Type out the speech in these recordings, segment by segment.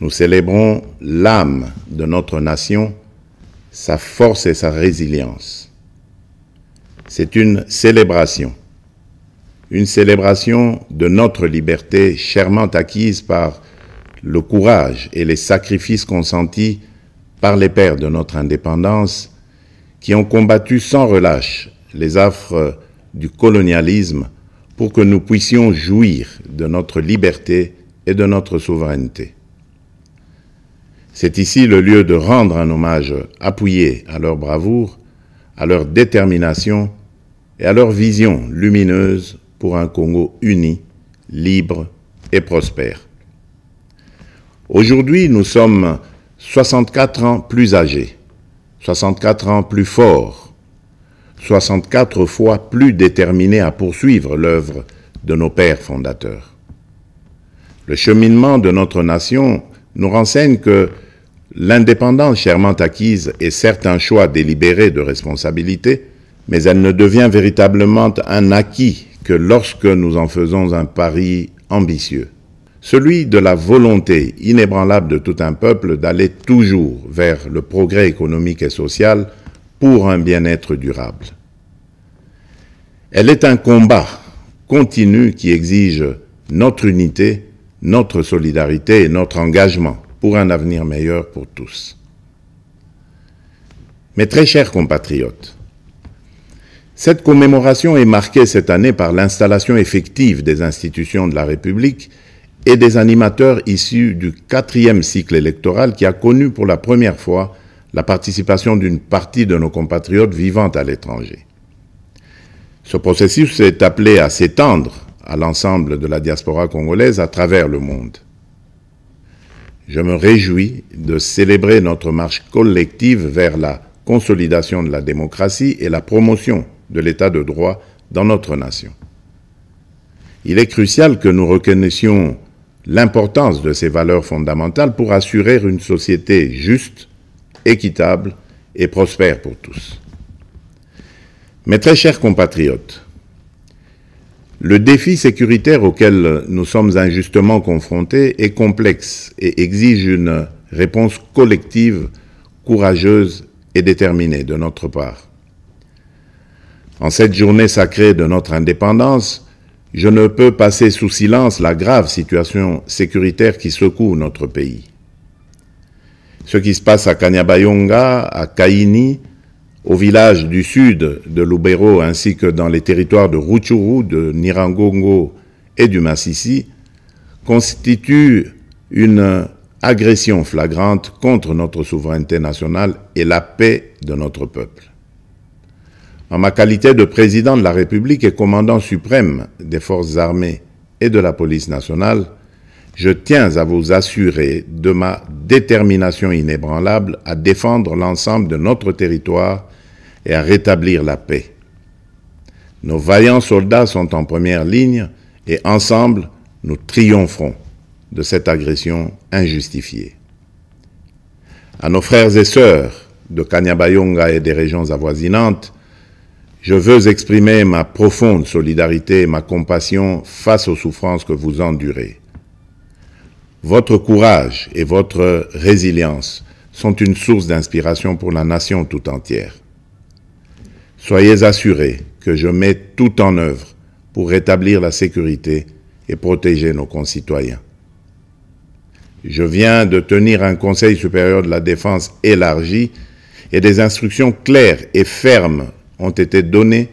Nous célébrons l'âme de notre nation, sa force et sa résilience. C'est une célébration de notre liberté chèrement acquise par le courage et les sacrifices consentis par les pères de notre indépendance qui ont combattu sans relâche les affres du colonialisme pour que nous puissions jouir de notre liberté et de notre souveraineté. C'est ici le lieu de rendre un hommage appuyé à leur bravoure, à leur détermination et à leur vision lumineuse pour un Congo uni, libre et prospère. Aujourd'hui, nous sommes 64 ans plus âgés, 64 ans plus forts, 64 fois plus déterminés à poursuivre l'œuvre de nos pères fondateurs. Le cheminement de notre nation nous renseigne que l'indépendance chèrement acquise est certes un choix délibéré de responsabilité, mais elle ne devient véritablement un acquis que lorsque nous en faisons un pari ambitieux. Celui de la volonté inébranlable de tout un peuple d'aller toujours vers le progrès économique et social pour un bien-être durable. Elle est un combat continu qui exige notre unité, notre solidarité et notre engagement pour un avenir meilleur pour tous. Mes très chers compatriotes, cette commémoration est marquée cette année par l'installation effective des institutions de la République et des animateurs issus du 4e cycle électoral qui a connu pour la première fois la participation d'une partie de nos compatriotes vivant à l'étranger. Ce processus est appelé à s'étendre à l'ensemble de la diaspora congolaise à travers le monde. Je me réjouis de célébrer notre marche collective vers la consolidation de la démocratie et la promotion de l'état de droit dans notre nation. Il est crucial que nous reconnaissions l'importance de ces valeurs fondamentales pour assurer une société juste, équitable et prospère pour tous. Mes très chers compatriotes, le défi sécuritaire auquel nous sommes injustement confrontés est complexe et exige une réponse collective, courageuse et déterminée de notre part. En cette journée sacrée de notre indépendance, je ne peux passer sous silence la grave situation sécuritaire qui secoue notre pays. Ce qui se passe à Kanyabayonga, à Kaini, au village du sud de Lubero ainsi que dans les territoires de Rutshuru, de Nyiragongo et du Masisi, constitue une agression flagrante contre notre souveraineté nationale et la paix de notre peuple. En ma qualité de président de la République et commandant suprême des forces armées et de la police nationale, je tiens à vous assurer de ma détermination inébranlable à défendre l'ensemble de notre territoire et à rétablir la paix. Nos vaillants soldats sont en première ligne et ensemble, nous triompherons de cette agression injustifiée. À nos frères et sœurs de Kanyabayonga et des régions avoisinantes, je veux exprimer ma profonde solidarité et ma compassion face aux souffrances que vous endurez. Votre courage et votre résilience sont une source d'inspiration pour la nation tout entière. Soyez assurés que je mets tout en œuvre pour rétablir la sécurité et protéger nos concitoyens. Je viens de tenir un Conseil supérieur de la défense élargi et des instructions claires et fermes ont été données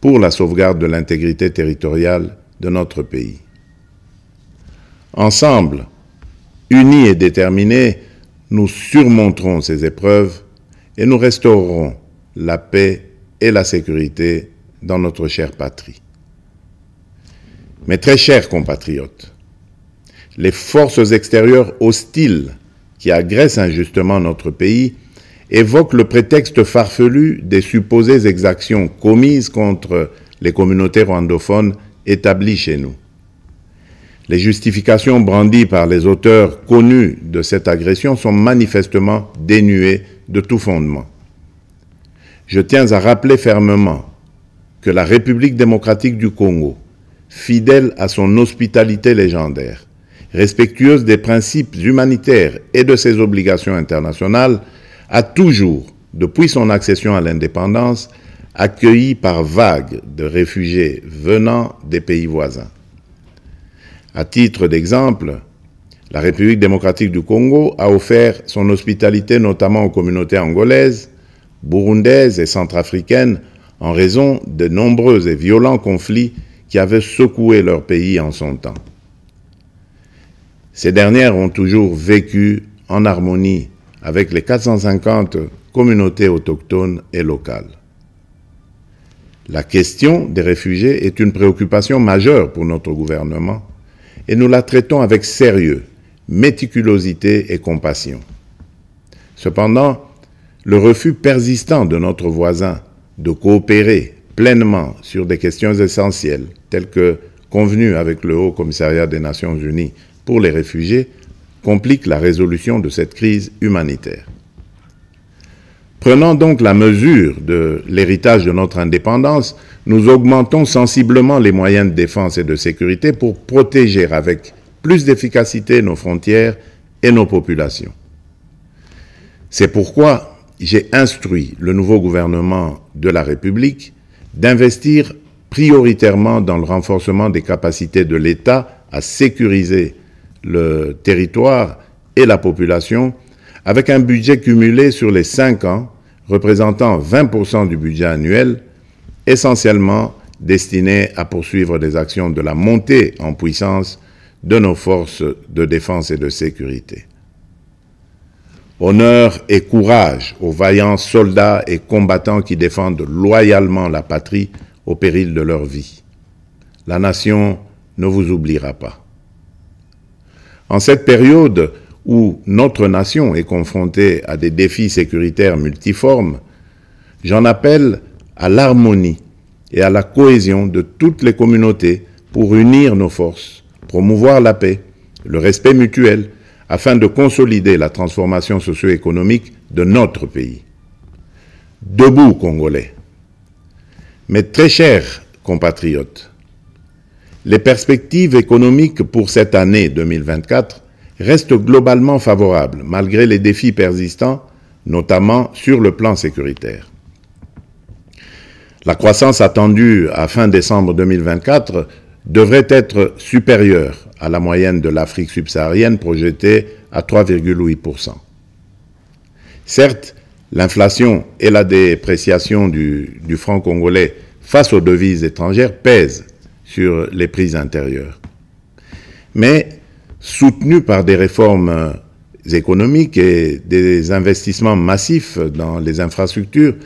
pour la sauvegarde de l'intégrité territoriale de notre pays. Ensemble, unis et déterminés, nous surmonterons ces épreuves et nous restaurerons la paix et la sécurité dans notre chère patrie. Mes très chers compatriotes, les forces extérieures hostiles qui agressent injustement notre pays évoquent le prétexte farfelu des supposées exactions commises contre les communautés rwandophones établies chez nous. Les justifications brandies par les auteurs connus de cette agression sont manifestement dénuées de tout fondement. Je tiens à rappeler fermement que la République démocratique du Congo, fidèle à son hospitalité légendaire, respectueuse des principes humanitaires et de ses obligations internationales, a toujours, depuis son accession à l'indépendance, accueilli par vagues de réfugiés venant des pays voisins. À titre d'exemple, la République démocratique du Congo a offert son hospitalité notamment aux communautés angolaises, burundaises et centrafricaines en raison de nombreux et violents conflits qui avaient secoué leur pays en son temps. Ces dernières ont toujours vécu en harmonie avec les 450 communautés autochtones et locales. La question des réfugiés est une préoccupation majeure pour notre gouvernement et nous la traitons avec sérieux, méticulosité et compassion. Cependant, le refus persistant de notre voisin de coopérer pleinement sur des questions essentielles, telles que convenues avec le Haut Commissariat des Nations Unies pour les réfugiés, complique la résolution de cette crise humanitaire. Prenant donc la mesure de l'héritage de notre indépendance, nous augmentons sensiblement les moyens de défense et de sécurité pour protéger avec plus d'efficacité nos frontières et nos populations. C'est pourquoi j'ai instruit le nouveau gouvernement de la République d'investir prioritairement dans le renforcement des capacités de l'État à sécuriser le territoire et la population avec un budget cumulé sur les 5 ans représentant 20% du budget annuel, essentiellement destiné à poursuivre des actions de la montée en puissance de nos forces de défense et de sécurité. Honneur et courage aux vaillants soldats et combattants qui défendent loyalement la patrie au péril de leur vie. La nation ne vous oubliera pas. En cette période où notre nation est confrontée à des défis sécuritaires multiformes, j'en appelle à l'harmonie et à la cohésion de toutes les communautés pour unir nos forces, promouvoir la paix, le respect mutuel, afin de consolider la transformation socio-économique de notre pays. Debout, Congolais. Mes très chers compatriotes, les perspectives économiques pour cette année 2024 restent globalement favorables, malgré les défis persistants, notamment sur le plan sécuritaire. La croissance attendue à fin décembre 2024 devrait être supérieure à la moyenne de l'Afrique subsaharienne projetée à 3,8%. Certes, l'inflation et la dépréciation du franc congolais face aux devises étrangères pèsent sur les prix intérieurs. Mais, soutenus par des réformes économiques et des investissements massifs dans les infrastructures,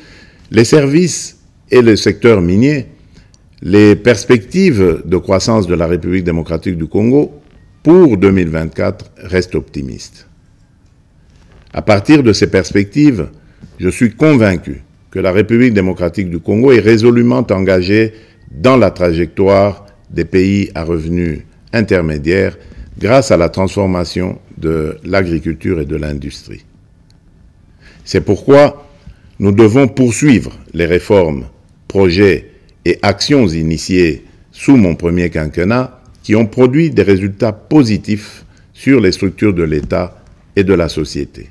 les services et le secteur minier, les perspectives de croissance de la République démocratique du Congo pour 2024 restent optimistes. À partir de ces perspectives, je suis convaincu que la République démocratique du Congo est résolument engagée dans la trajectoire des pays à revenus intermédiaires grâce à la transformation de l'agriculture et de l'industrie. C'est pourquoi nous devons poursuivre les réformes, projets et actions initiées sous mon premier quinquennat qui ont produit des résultats positifs sur les structures de l'État et de la société.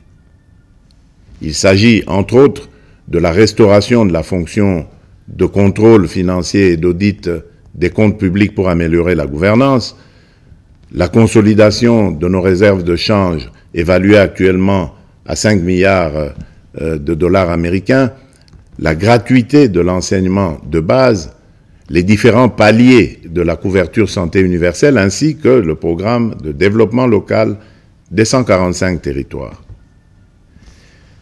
Il s'agit, entre autres, de la restauration de la fonction de contrôle financier et d'audit des comptes publics pour améliorer la gouvernance, la consolidation de nos réserves de change évaluées actuellement à 5 milliards de dollars américains, la gratuité de l'enseignement de base, les différents paliers de la couverture santé universelle ainsi que le programme de développement local des 145 territoires.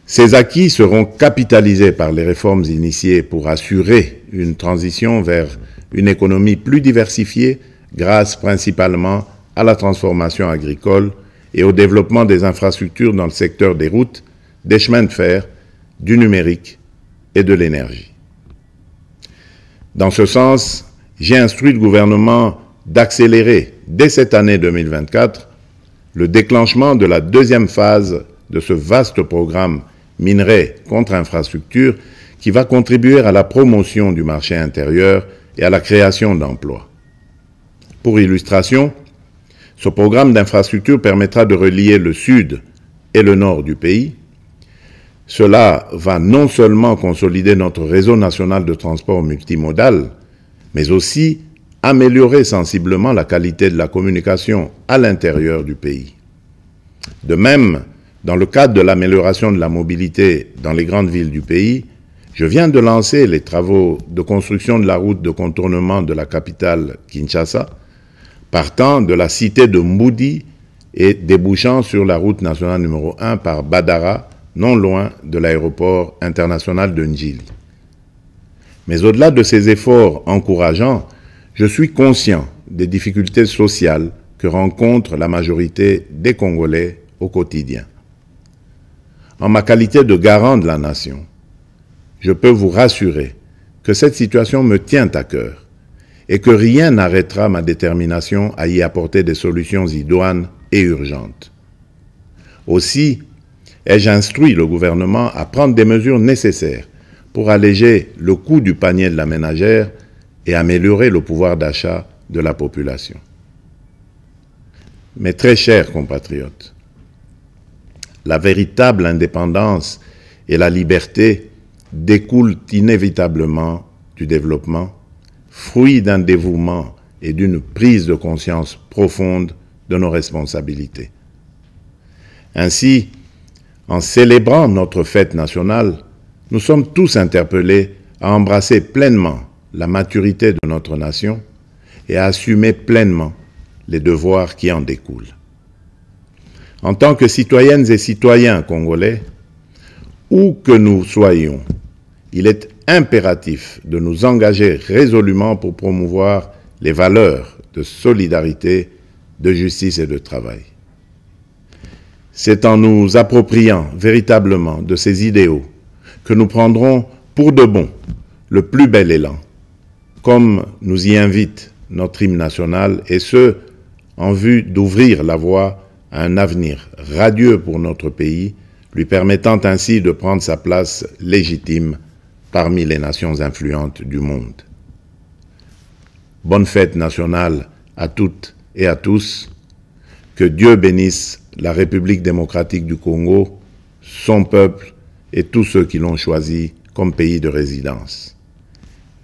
Ces acquis seront capitalisés par les réformes initiées pour assurer une transition vers une économie plus diversifiée grâce principalement à la transformation agricole et au développement des infrastructures dans le secteur des routes, des chemins de fer, du numérique et de l'énergie. Dans ce sens, j'ai instruit le gouvernement d'accélérer, dès cette année 2024, le déclenchement de la deuxième phase de ce vaste programme minerai contre infrastructure qui va contribuer à la promotion du marché intérieur et à la création d'emplois. Pour illustration, Ce programme d'infrastructure permettra de relier le sud et le nord du pays. Cela va non seulement consolider notre réseau national de transport multimodal, mais aussi améliorer sensiblement la qualité de la communication à l'intérieur du pays. De même, dans le cadre de l'amélioration de la mobilité dans les grandes villes du pays, je viens de lancer les travaux de construction de la route de contournement de la capitale Kinshasa, partant de la cité de Mboudi et débouchant sur la route nationale numéro 1 par Badara, non loin de l'aéroport international de Ndjili. Mais au-delà de ces efforts encourageants, je suis conscient des difficultés sociales que rencontre la majorité des Congolais au quotidien. En ma qualité de garant de la nation, je peux vous rassurer que cette situation me tient à cœur et que rien n'arrêtera ma détermination à y apporter des solutions idoines et urgentes. Aussi, ai-je instruit le gouvernement à prendre des mesures nécessaires pour alléger le coût du panier de la ménagère et améliorer le pouvoir d'achat de la population. Mes très chers compatriotes, la véritable indépendance et la liberté découlent inévitablement du développement, fruit d'un dévouement et d'une prise de conscience profonde de nos responsabilités. Ainsi, en célébrant notre fête nationale, nous sommes tous interpellés à embrasser pleinement la maturité de notre nation et à assumer pleinement les devoirs qui en découlent. En tant que citoyennes et citoyens congolais, où que nous soyons, il est impératif de nous engager résolument pour promouvoir les valeurs de solidarité, de justice et de travail. C'est en nous appropriant véritablement de ces idéaux que nous prendrons pour de bon le plus bel élan, comme nous y invite notre hymne national, et ce, en vue d'ouvrir la voie à un avenir radieux pour notre pays, lui permettant ainsi de prendre sa place légitime parmi les nations influentes du monde. Bonne fête nationale à toutes et à tous. Que Dieu bénisse la République démocratique du Congo, son peuple et tous ceux qui l'ont choisi comme pays de résidence.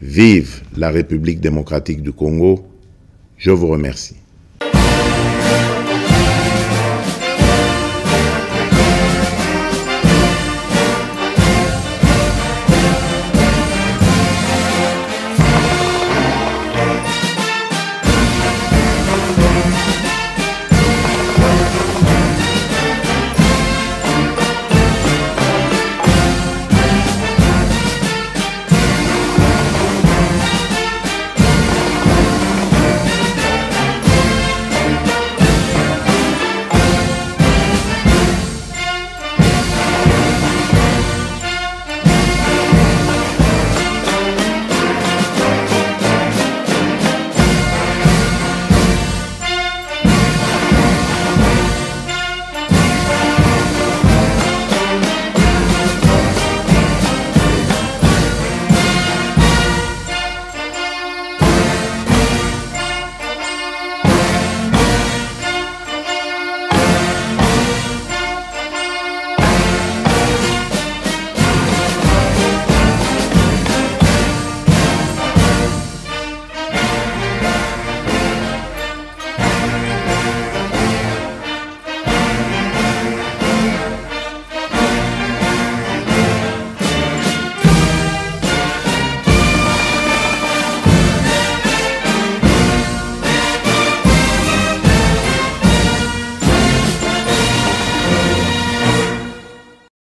Vive la République démocratique du Congo. Je vous remercie.